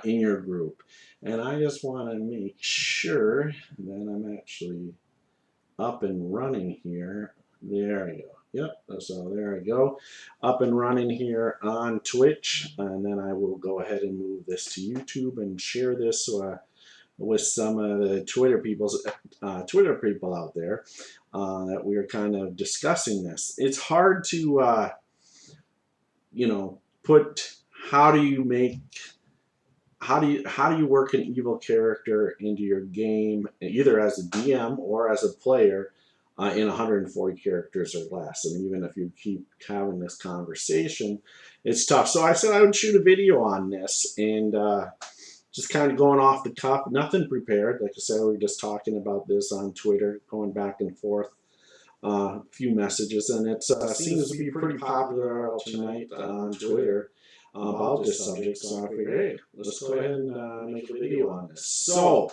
in your group. And I just want to make sure that I'm actually up and running here. There you go. Yep, so there I go. Up and running here on Twitch. And then I will go ahead and move this to YouTube and share this with some of the Twitter people out there that we are kind of discussing this. It's hard to put how do you work an evil character into your game either as a DM or as a player in 140 characters or less. And even if you keep having this conversation, it's tough. So I said I would shoot a video on this and just kind of going off the cuff, nothing prepared. Like I said, we were just talking about this on Twitter, going back and forth. A few messages, and it seems to be pretty popular tonight on Twitter about this subject. So I figured, hey, let's go ahead and make a video on this. So,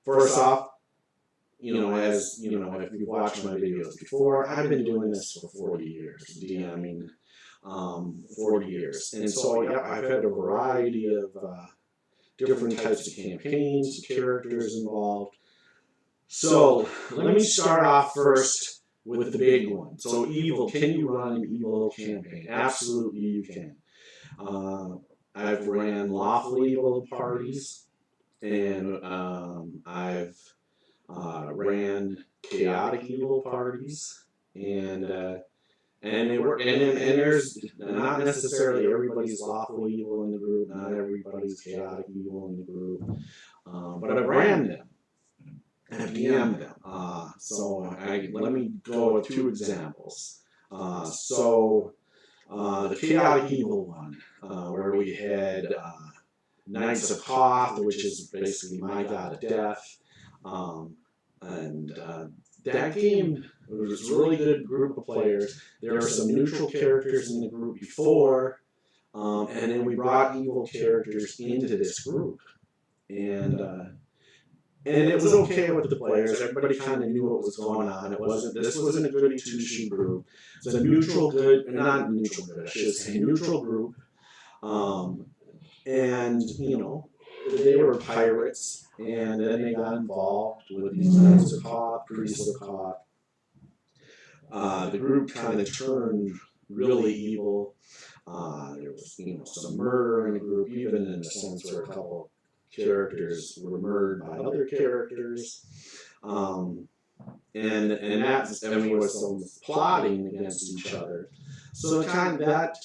first off, as you know, if you've watched my videos before, I've been doing this for 40 years, DMing 40 years, and so yeah, I've had a variety of different types of campaigns, characters involved. So let me start off first with the big one. So evil, can you run an evil campaign? Absolutely you can. I've ran lawful evil parties, and I've ran chaotic evil parties, and they were and there's not necessarily everybody's lawful evil in the group, not everybody's chaotic evil in the group, but I've ran them. I've DM'd them. Let me go with two examples. The chaotic evil one, where we had Knights of Koth, which is basically my god of death, that game was a really good group of players. There were some neutral characters in the group before, and then we brought evil characters into this group, and it was okay with the players. Everybody kind of knew what was going on. This wasn't a goody two-shoe group. It's a neutral good, not neutral good, I should say neutral group. And they were pirates, and then they got involved with these Knights of Koth, Priests of Koth. The group kind of turned really evil. There was some murder in the group, even in the sense where a couple characters were murdered by other characters, and was some plotting against each other. So that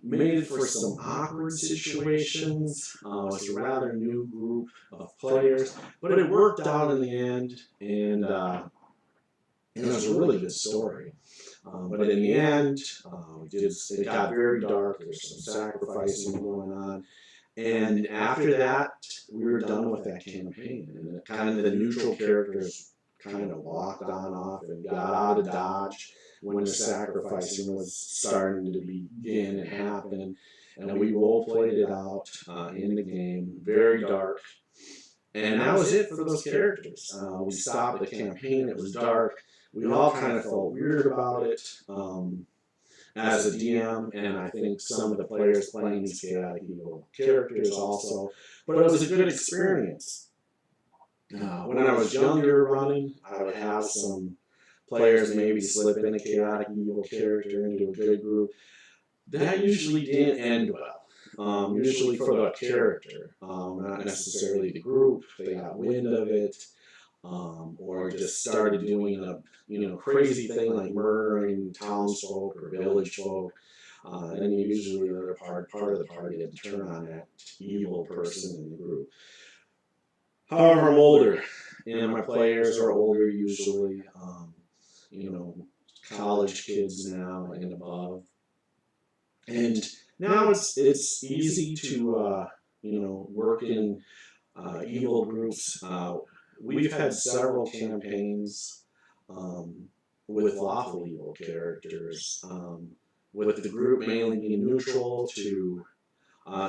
made for some awkward situations. It was a rather new group of players, but it worked out in the end, and it was a really good story. But in the end, it got very dark. There was some sacrificing going on. And after that, we were done with that campaign. And kind of the neutral characters kind of walked on off and got out of Dodge when the sacrificing was starting to begin and happen. And we role played it out in the game, very dark. And that was it for those characters. We stopped the campaign. It was dark. We all kind of felt weird about it. As a DM, and I think some of the players playing these chaotic evil characters also, but it was a good experience. When I was younger running, I would have some players maybe slip in a chaotic evil character into a good group. That usually didn't end well, usually for the character, not necessarily the group. They got wind of it, or just started doing a crazy thing like murdering townsfolk or village folk, and usually the other part of the party had to turn on that evil person in the group. However, I'm older, and my players are older usually, college kids now and above, and now it's easy to work in evil groups. We've had several campaigns with lawful evil characters, with the group mainly being neutral to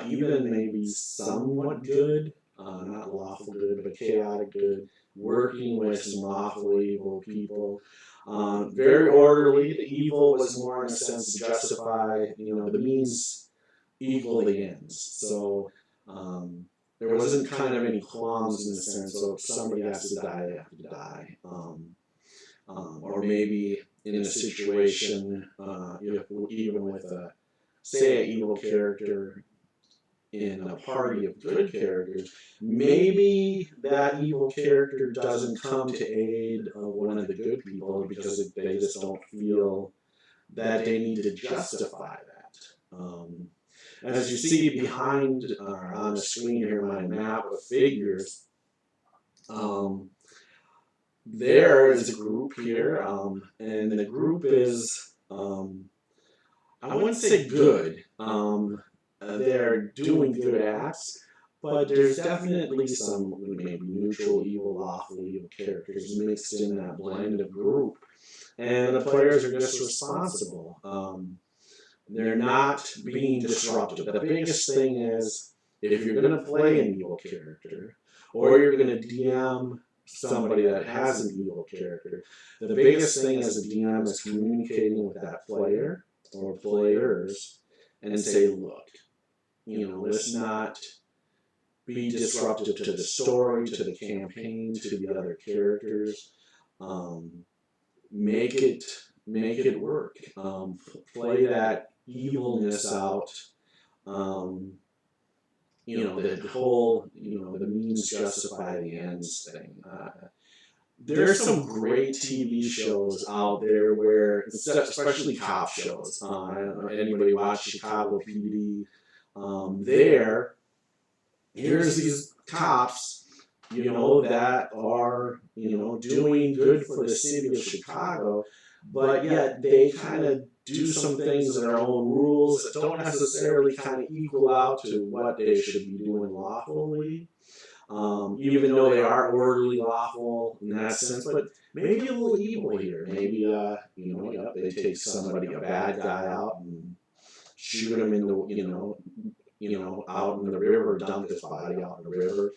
even maybe somewhat good, not lawful good, but chaotic good, working with some lawful evil people. Very orderly. The evil was more in a sense to justify, the means equal the ends. So there wasn't kind of any qualms in the sense of if somebody has to die, they have to die. Or maybe in a situation, even with say, an evil character in a party of good characters, maybe that evil character doesn't come to aid one of the good people because they just don't feel that they need to justify that. As you see behind on the screen here, my map of figures, there is a group here, and the group is, I wouldn't say good. They're doing good acts, but there's definitely some maybe neutral evil, lawful evil characters mixed in that blend of group. And the players are just responsible. They're not being disruptive. The biggest thing is if you're going to play an evil character or you're going to DM somebody that has an evil character, the biggest thing as a DM is communicating with that player or players and say, look, let's not be disruptive to the story, to the campaign, to the other characters. Make it work. Play that evilness out. The whole, the means justify the ends thing. There's some great TV shows out there where, especially cop shows. I don't know anybody watch Chicago PD. Here's these cops, that are, doing good for the city of Chicago, but yet they kind of do some things in their own rules that don't necessarily kind of equal out to what they should be doing lawfully. Even though they are orderly, lawful in that sense, but maybe a little evil here. Maybe, they take somebody, a bad guy out and shoot him in the, out in the river, dump his body out in the river.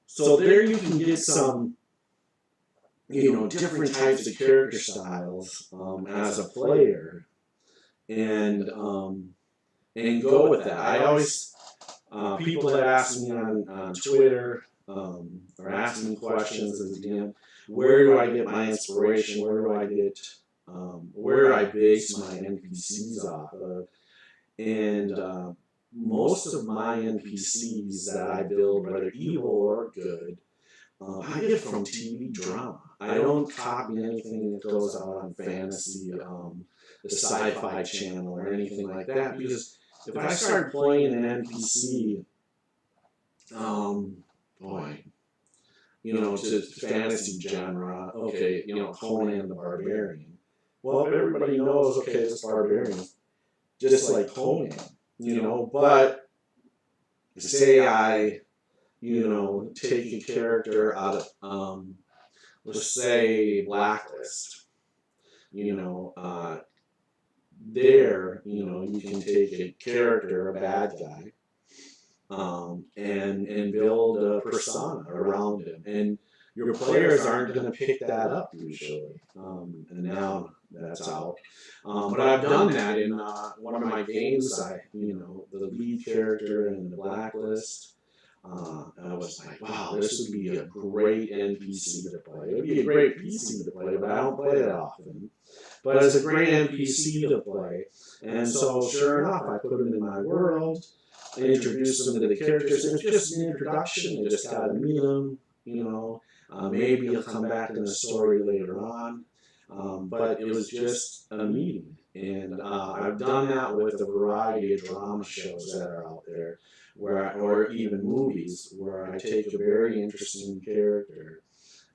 So there you can get some, different types of character styles as a player, and go with that. I always, people that ask me on Twitter or ask me questions as a DM, where do I get my inspiration? Where do I base my NPCs off of? And most of my NPCs that I build, whether evil or good, I get from TV drama. I don't copy anything that goes out on fantasy, the Sci-Fi Channel, or anything like that, because if I start playing an NPC, to fantasy genre, okay, Conan the Barbarian. Well, everybody knows, okay, this barbarian, just like Conan, but say I, take a character out of, let's say Blacklist, you can take a character, a bad guy, and build a persona around him. And your players aren't going to pick that up usually. And now that's out. But I've done that in one of my games. The lead character in the Blacklist. I was like, wow, this would be a great NPC to play. It would be a great PC to play, but I don't play that often. But it's a great NPC to play. And so, sure enough, I put him in my world, I introduced him to the characters. It was just an introduction. You just got to meet him, maybe he'll come back in the story later on. But it was just a meeting. And I've done that with a variety of drama shows that are out there, or even movies, where I take a very interesting character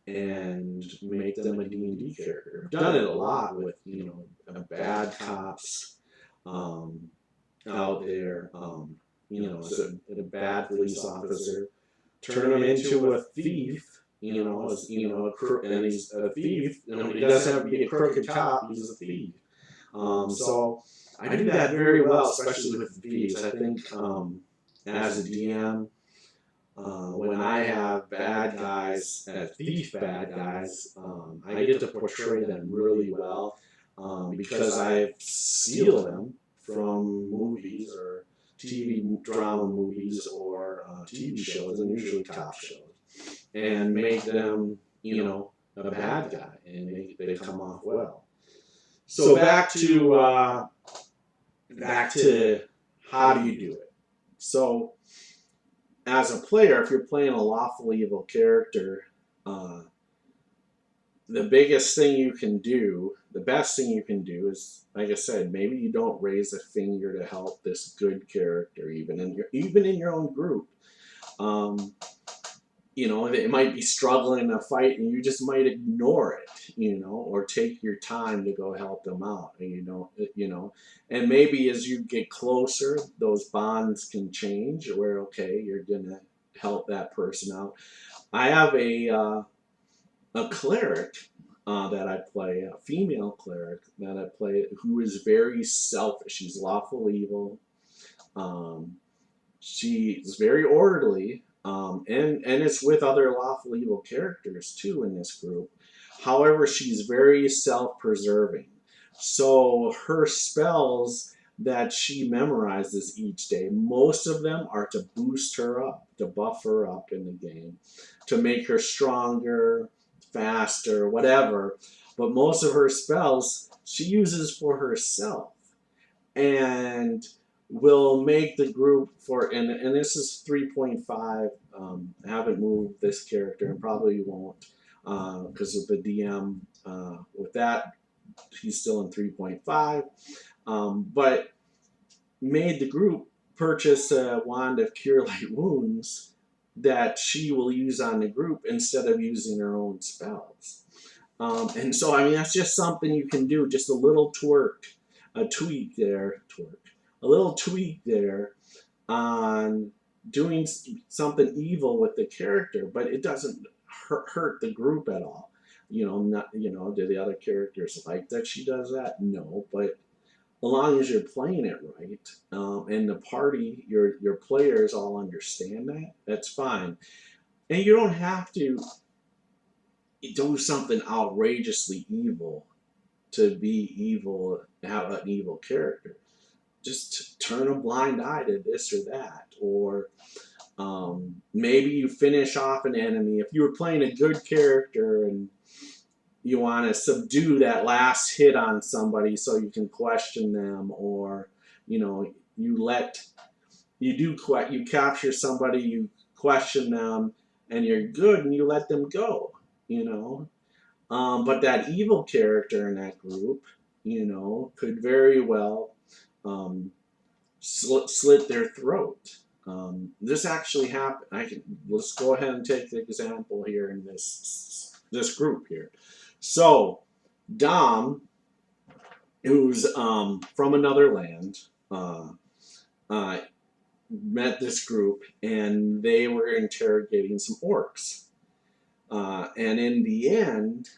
and make them a D&D character. I've done it a lot with, bad cops out there, so a bad police officer, turn him into a thief, and he's a thief, he doesn't have to be a crooked cop, he's a thief. So I do that very well, especially with thieves. I think as a DM, when I have bad guys, thief bad guys, I get to portray them really well because I steal them from movies or TV drama movies or TV shows, and usually cop shows, and make them, a bad guy, and they come off well. So back to how do you do it? So as a player, if you're playing a lawful evil character, the biggest thing you can do, the best thing you can do is, like I said, maybe you don't raise a finger to help this good character, even in your own group. They might be struggling in a fight, and you just might ignore it, or take your time to go help them out, and maybe as you get closer, those bonds can change, where okay, you're gonna help that person out. I have a cleric that I play, a female cleric that I play, who is very selfish. She's lawful evil. She's very orderly. And it's with other lawful evil characters too in this group. However, she's very self-preserving. So her spells that she memorizes each day, most of them are to boost her up, to buff her up in the game, to make her stronger, faster, whatever. But most of her spells she uses for herself. And will make the group for, and this is 3.5. I haven't moved this character and probably won't because of the DM. With that, he's still in 3.5. But made the group purchase a wand of Cure Light Wounds that she will use on the group instead of using her own spells. And so, that's just something you can do, just a little tweak there on doing something evil with the character, but it doesn't hurt the group at all. Do the other characters like that she does that? No, but as long as you're playing it right, and the party, your players all understand that, that's fine. And you don't have to do something outrageously evil to be evil, have an evil character. Just turn a blind eye to this or that, or maybe you finish off an enemy. If you were playing a good character and you want to subdue that last hit on somebody so you can question them, or you capture somebody, you question them, and you're good, and you let them go. But that evil character in that group, could very well slit their throat. This actually happened. Let's go ahead and take the example here in this group here. So Dom, who's from another land, met this group, and they were interrogating some orcs. And in the end,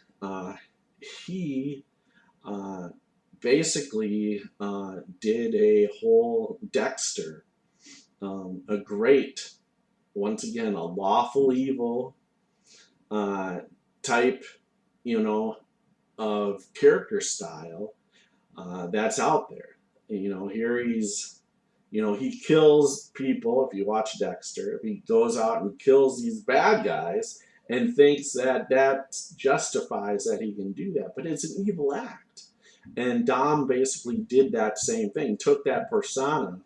he basically did a whole Dexter, a great, once again, a lawful evil type, of character style that's out there. Here he kills people. If you watch Dexter, he goes out and kills these bad guys and thinks that justifies that he can do that, but it's an evil act. And Dom basically did that same thing, took that persona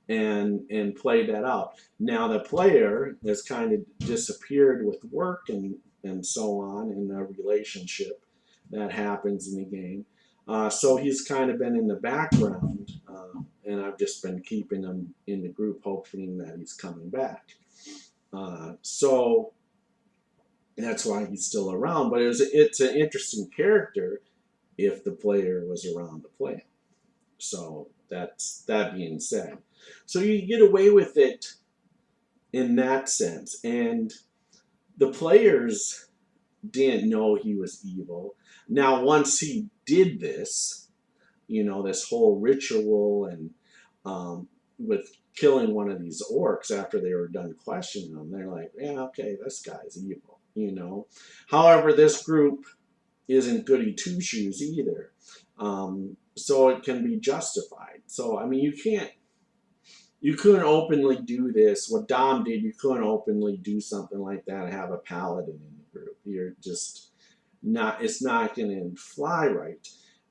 and played that out. Now the player has kind of disappeared with work and so on in a relationship that happens in the game. So he's kind of been in the background, and I've just been keeping him in the group, hoping that he's coming back. So that's why he's still around. But it's an interesting character if the player was around to play him. So that being said. So you get away with it in that sense. And the players didn't know he was evil. Now, once he did this, this whole ritual and with killing one of these orcs after they were done questioning him, they're like, yeah, okay, this guy's evil, However, this group isn't goody two-shoes either. So it can be justified. So, you you couldn't openly do this. What Dom did, you couldn't openly do something like that and have a paladin in the group. You're just not. It's not going to fly right.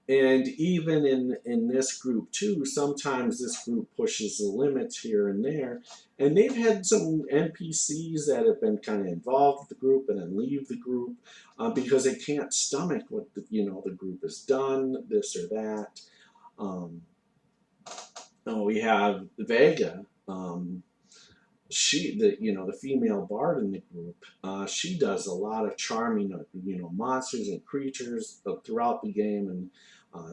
And even in this group too, sometimes this group pushes the limits here and there. And they've had some NPCs that have been kind of involved with the group and then leave the group because they can't stomach what the group has done, this or that. Um, we have Vega. The female bard in the group, she does a lot of charming, monsters and creatures throughout the game. And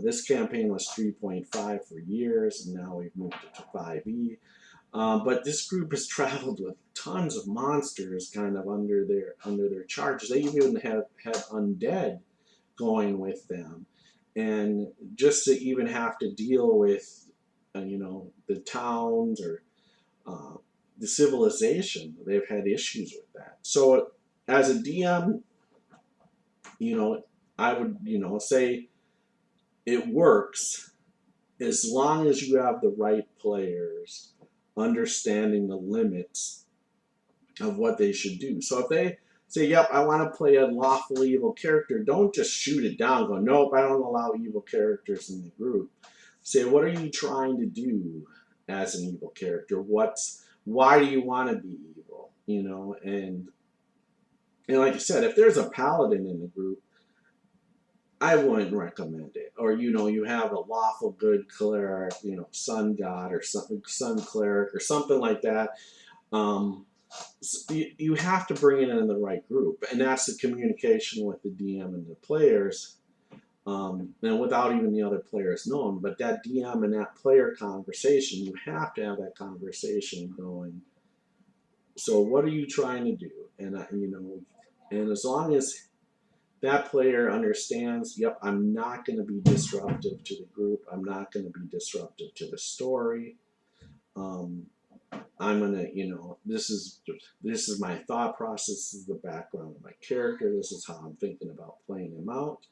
this campaign was 3.5 for years, and now we've moved it to 5e. But this group has traveled with tons of monsters, kind of under their charge. They even have had undead going with them, and just to even have to deal with, the towns or the civilization, they've had issues with that. So as a DM, I would, say it works as long as you have the right players understanding the limits of what they should do. So if they say, yep, I want to play a lawful evil character, don't just shoot it down, go, nope, I don't allow evil characters in the group. Say, what are you trying to do as an evil character? Why do you want to be evil? And like I said, if there's a paladin in the group, I wouldn't recommend it. Or you have a lawful good cleric, sun god or something, sun cleric or something like that. So you have to bring it in the right group, and that's the communication with the DM and the players. And without even the other players knowing, but that DM and that player conversation, you have to have that conversation going. So what are you trying to do? And and as long as that player understands, yep, I'm not going to be disruptive to the group. I'm not going to be disruptive to the story. I'm going to, this is my thought process. This is the background of my character. This is how I'm thinking about playing him out.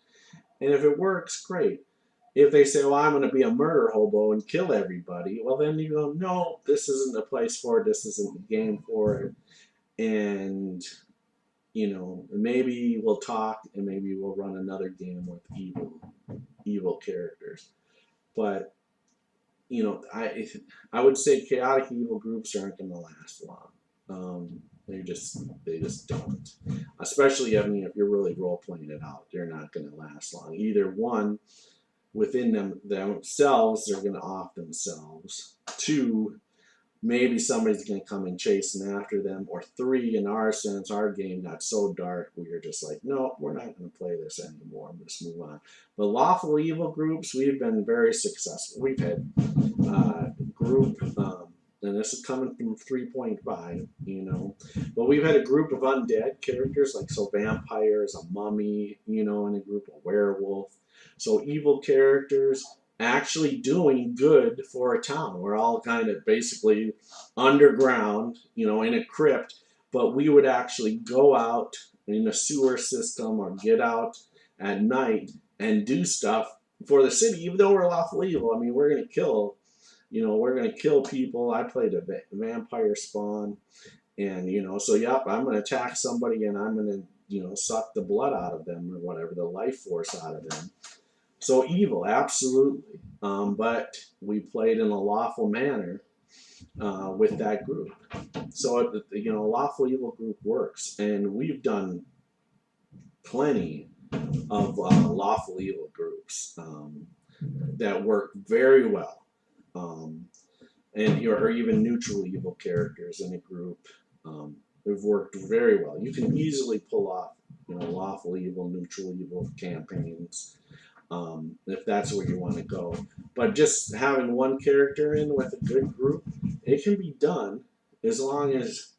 And if it works, great. If they say, well, I'm going to be a murder hobo and kill everybody, well, then you go, no, this isn't the place for it. This isn't the game for it. And, maybe we'll talk and maybe we'll run another game with evil characters. But, I would say chaotic evil groups aren't going to last long. They just don't. Especially, if you're really role playing it out, they're not going to last long. Either one, within themselves, they're going to off themselves. Two, maybe somebody's going to come and chasing after them. Or three, in our sense, our game got so dark, we were just like, no, we're not going to play this anymore. Let's move on. But lawful evil groups, we've been very successful. We've had group. And this is coming from 3.5, but we've had a group of undead characters, like vampires, a mummy, in a group, a werewolf. So evil characters actually doing good for a town. We're all kind of basically underground, in a crypt, but we would actually go out in a sewer system or get out at night and do stuff for the city, even though we're lawful evil. I mean, we're going to kill. We're going to kill people. I played a vampire spawn. And, so, yep, I'm going to attack somebody and I'm going to, suck the blood out of them or whatever, the life force out of them. So evil, absolutely. But we played in a lawful manner with that group. So, a lawful evil group works. And we've done plenty of lawful evil groups that work very well. Or even neutral evil characters in a group have worked very well. You can easily pull off, lawful evil, neutral evil campaigns if that's where you want to go. But just having one character in with a good group, it can be done as long as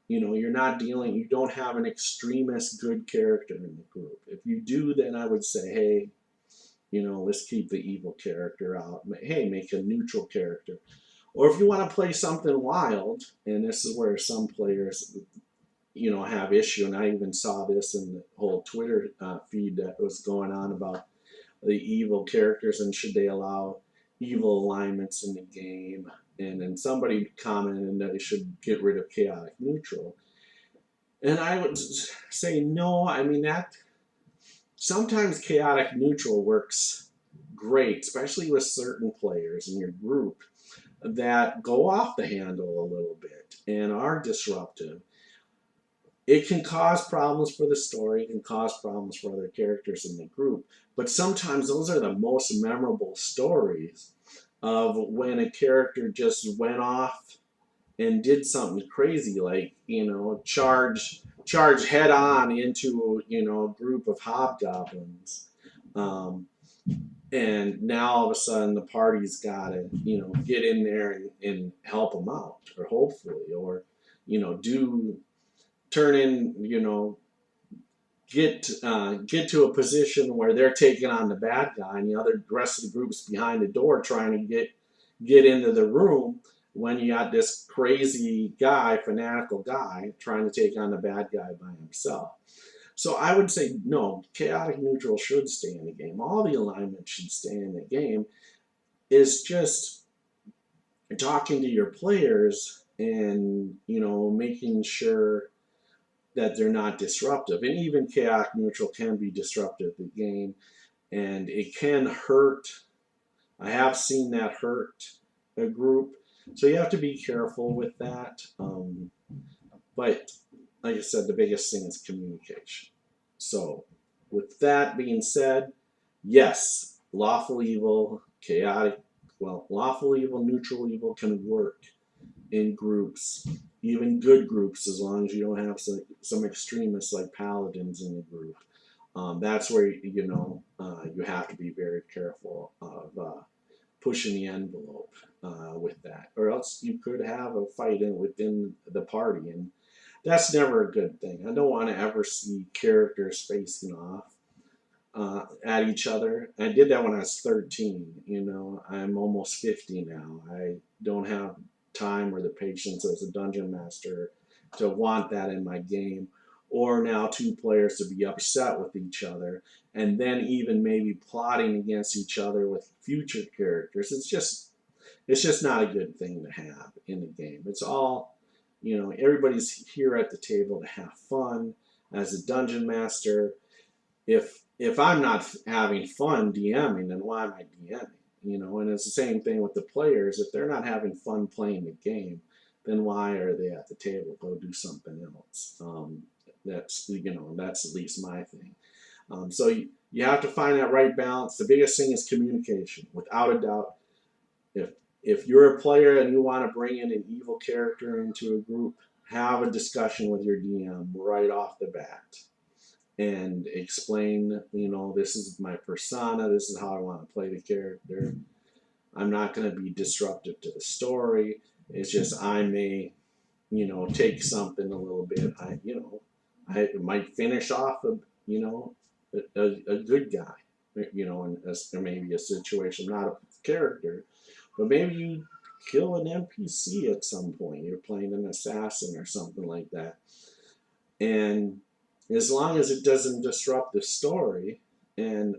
you're not you don't have an extremist good character in the group. If you do, then I would say, hey, let's keep the evil character out. Hey, make a neutral character. Or if you want to play something wild, and this is where some players, have issue, and I even saw this in the whole Twitter feed that was going on about the evil characters and should they allow evil alignments in the game. And then somebody commented that they should get rid of chaotic neutral. And I would say no. I mean, that sometimes chaotic neutral works great, especially with certain players in your group that go off the handle a little bit and are disruptive. It can cause problems for the story, it can cause problems for other characters in the group, but sometimes those are the most memorable stories of when a character just went off and did something crazy, like, charge head on into, a group of hobgoblins. Um, and now all of a sudden the party's got to, get in there and help them out, or hopefully, or, do turn in, get to a position where they're taking on the bad guy, and the rest of the group's behind the door trying to get into the room, when you got this crazy guy, fanatical guy, trying to take on the bad guy by himself. So I would say no, chaotic neutral should stay in the game. All the alignment should stay in the game. Is just talking to your players and, making sure that they're not disruptive. And even chaotic neutral can be disruptive to the game, and it can hurt. I have seen that hurt a group, so you have to be careful with that. But like I said, the biggest thing is communication. So with that being said, yes, lawful evil, lawful evil, neutral evil can work in groups, even good groups, as long as you don't have some extremists like paladins in the group. That's where, you have to be very careful of pushing the envelope with that, or else you could have a fight within the party, and that's never a good thing. I don't want to ever see characters facing off at each other. I did that when I was 13. I'm almost 50 now. I don't have time or the patience as a dungeon master to want that in my game, or now two players to be upset with each other, and then even maybe plotting against each other with future characters. It's just not a good thing to have in the game. It's all, everybody's here at the table to have fun. As a dungeon master, if I'm not having fun DMing, then why am I DMing? And it's the same thing with the players. If they're not having fun playing the game, then why are they at the table? Go do something else. That's at least my thing. So you have to find that right balance. The biggest thing is communication, without a doubt. If you're a player and you want to bring in an evil character into a group, have a discussion with your DM right off the bat and explain, this is my persona, this is how I want to play the character. I'm not going to be disruptive to the story. It's just I may, take something a little bit. I might finish off a good guy, in maybe a situation, not a character, but maybe you kill an NPC at some point. You're playing an assassin or something like that. And as long as it doesn't disrupt the story and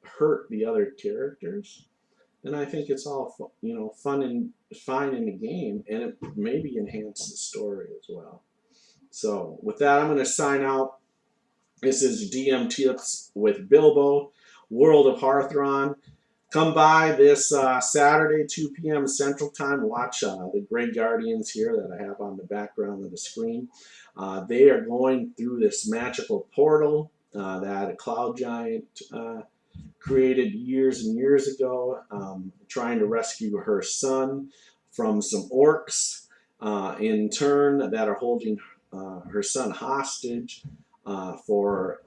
hurt the other characters, then I think it's all fun and fine in the game, and it maybe enhance the story as well. So with that, I'm going to sign out. This is DM Tips with Bilbo, World of Hearthron. Come by this Saturday, 2 p.m. Central Time. Watch the Grey Guardians here that I have on the background of the screen. They are going through this magical portal that a cloud giant created years and years ago, trying to rescue her son from some orcs in turn that are holding her son hostage for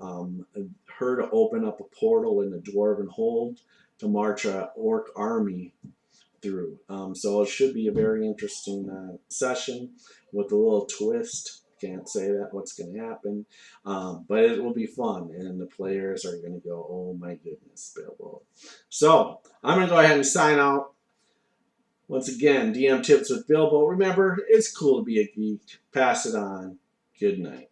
her to open up a portal in the Dwarven Hold to march a orc army through. So it should be a very interesting session with a little twist. Can't say that what's going to happen, but it will be fun, and the players are going to go, oh my goodness, Bilbo. So I'm going to go ahead and sign out. Once again, DM Tips with Bilbo. Remember, it's cool to be a geek. Pass it on. Good night.